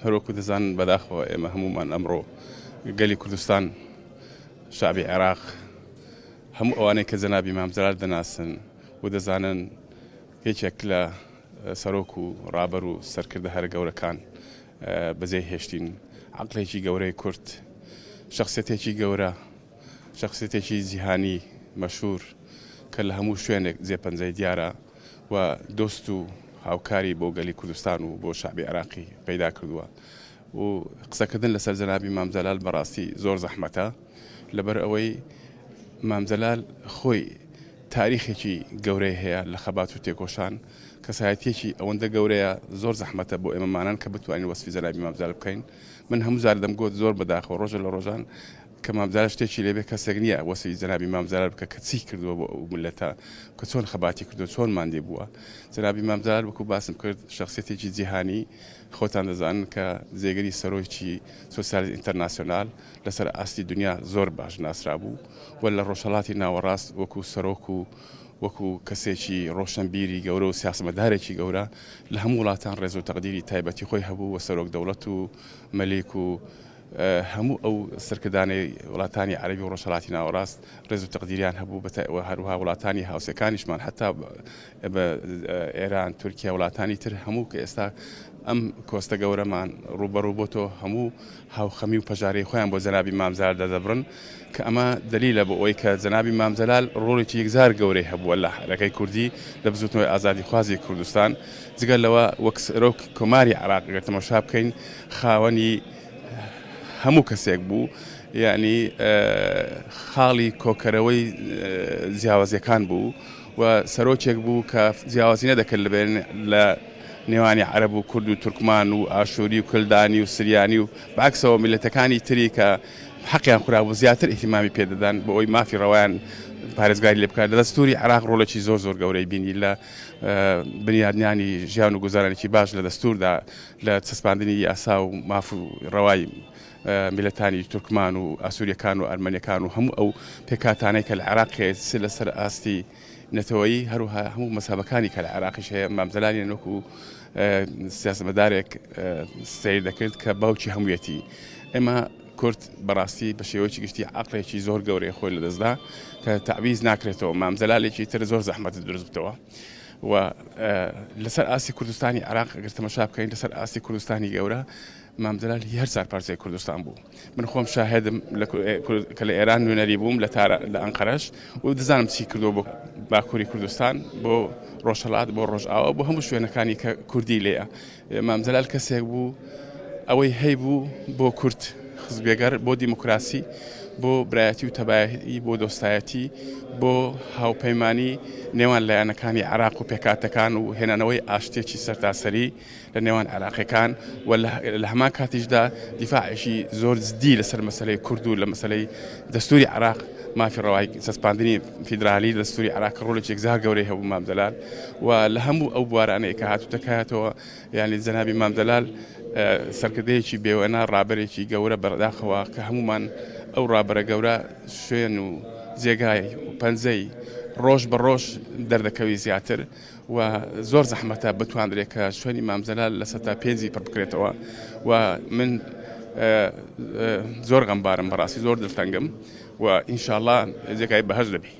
هەروەکو دەزانن بەداخەوە ئێمە هەمومان ئەمڕۆ گەلی کوردستان شعبی عێراق هەموو ئەوانەی کە جەنابی مام جەلال دەناسن و دەزانن هیچێک لە سەرۆک و ڕابەر و سەرکردە هەرە گەورەکان بەجێ هێشتین عەقڵێکی گەورەی کورد شەخسیەتێکی گەورە شەخسیەتێکی جیهانی مەشهور کە لە هەموو شوێنێک جێپەنجەی دیارە و دۆست و هاوکاری بۆ گەلی کوردستان و بۆ شعبی عێراقی پەیدا کردووە و قسەکردن لەسەر جەنابی مام جەلال بەڕاستی زۆر زەحمەتە لەبەر ئەوەی مام جەلال خۆی تاریخێکی گەورەی هەیە لە خەبات و تێکۆشان کەسایەتیەکی ئەوەندە گەورەیە زۆر زەحمەتە بۆ ئێمەمانان کە بتوانین وەسفی جەنابی مام جەلال بکەین من هەموو جار دەمگوت زۆر بەداخەوە ڕۆژە لە ڕۆژان کە مام جەلال شتێکی لێبێ کەسێک نییە وەسفی جەنابی مام جەلال بکە کە چی کردووە بۆ ئەو ملەتە کە چۆن خەباتی کردو چۆن ماندێ بووە جەنابی مام جەلال وەکو باسم کرد شەخسیەتێکی جیهانی خۆتان دەزانن کە جێگەری سەرۆکی سۆسیالیزم ئینتەرناسیۆنال لەسەر ئاستی دنیا زۆر باش ناسرا بوو و لە ڕۆژهەڵاتی ناوەڕاست وەکو سەرۆک و وەکو کەسێکی ڕۆشنبیری گەورە و سیاسەمەدارێکی گەورە لە هەموو وڵاتان ڕێز و تەقدیری تایبەتی خۆی هەبوو و سەرۆک دەوڵەت و مەلیک و هەموو ئەو سەرکردانەی وڵاتانی عەرەبی و ڕۆژهەڵاتی ناوەڕاست ڕێز و تەقدیریان هەبوو هەروها وڵاتانی هاوسەکانیشمان حتا بە ئێران تورکیا وڵاتانی تر هەموو کە ئێستا ئەم کۆستە گەورەمان ڕوبەڕوو بۆ تۆ هەموو هاوخەمی و پەژارەی خۆیان بۆ جەنابی مام جەلال دەدەبڕن کە ئەمە دلیلە بۆ ئەوەی کە جەنابی مام جەلال ڕۆڵێکی یەکجار گەورەی هەبووە لە حرەکەی کوردی لە بزوتنەوەی ئازادی خوازی کوردستان جگەل لەوە وەک سەرۆک کۆماری عێراق ئەگەر تەماشا بکەین خاوەنی هەموو کەسێک بوو یعنی خاڵی کۆکەرەوەی جیاوازیەکان بوو و سەرۆکێک بوو کە جیاوازی نەدەکرد لە نێوانی عەرەب و کورد و تورکمان و ئاشووری و کلدانی و سریانی و بەعکسەوە میلەتەکانی تری کە حەقیان خورابوو زیاتر ئیهتیمامی پێدەدان بۆ ئەوی مافی ڕەوایان پارێزگاری لێ بکات دەستوری عێراق ڕۆڵێکی زۆر زۆر گەورەی بینی لە بنیادنانی ژیان و گوزارانێکی باش لە دەستوردا لە چەسپاندنی یاسا و ماف و ڕەوای میلەتانی تورکمان و ئاسووریەکان و ئەرمەنیەکان و هەموو ئەو پێکاتانەی کە لە عێراق لەسەر ئاستی نەتەوەیی هەروها هەموو مەسابەکانی کە لە عێراقیش هەیە مام جەلالی وەکو سیاسەتمەدارێک سیر دەکرد کە باوکی هەموویەتی ئێمە کورد بەڕاستی بە شێوەیەکی گشتی عەقڵێکی زۆر گەورەی خۆی لەدەستدا کە تعویز ناکرێتەوە مام جەلالێکی تر زۆر زەحمەت دروست بتەوە و لەسەر ئاستی کوردستانی عێراق ئەگەر تەماشا بکەین لەسەر ئاستی کوردستانی گەورە مام جەلال هەر چار پارچەی کوردستان بوو من خۆم شاهدم کە لە ئێران نوێنەری بووم لە ئەنقەرەش و دەزانم چی کردووە بۆ باکووری کوردستان بۆ ڕۆژهەڵات بۆ ڕۆژئاوا بۆ هەموو شوێنەکانی کە کوردی لێیە مام جەلال کەسێک بوو ئەوەی هەیبوو بۆ کورد حزبێگەر بۆ دیموکراسی بۆ برایەتی و تەبایەتی بۆ دۆستایەتی بۆ هاوپەیمانی نێوان لایەنەکانی عێراق و پێکاتەکان و هێنانەوەی ئاشتێکی سەرتاسەری لە نێوان عێراقیەکان و لە هەمان کاتیشدا دیفاعێکی زۆر جدی لەسەر مەسەلەی کورد و لە مەسەلەی دەستوری عێراق مافی ڕەوای چەسپاندنی فیدرالی دەستوری عێراق ڕۆڵێکی یەکجار گەورەی هەبوو مام جەلال و لە هەموو ئەو بوارانەی کە هاتووە یعنی جەنابی مام جەلال سەرکردەیەکی بێوەنا ڕابەرێکی گەورە بەرداخەوە کە هەمومان ئەو ڕابەرە گەورە شوێن و جێگای و پەنجەی ڕۆژ بە ڕۆژ دەردەکەوی زیاتر و زۆر زەحمەتە بتواندرێت کە شوێنی مام جەلال لە سەتا پێنجی پڕ بکرێتەوە و من زۆر غەمبارم بەڕاستی زۆر دڵتەنگم و ئینشاءڵڵا جێگای بەهەشت دەبێ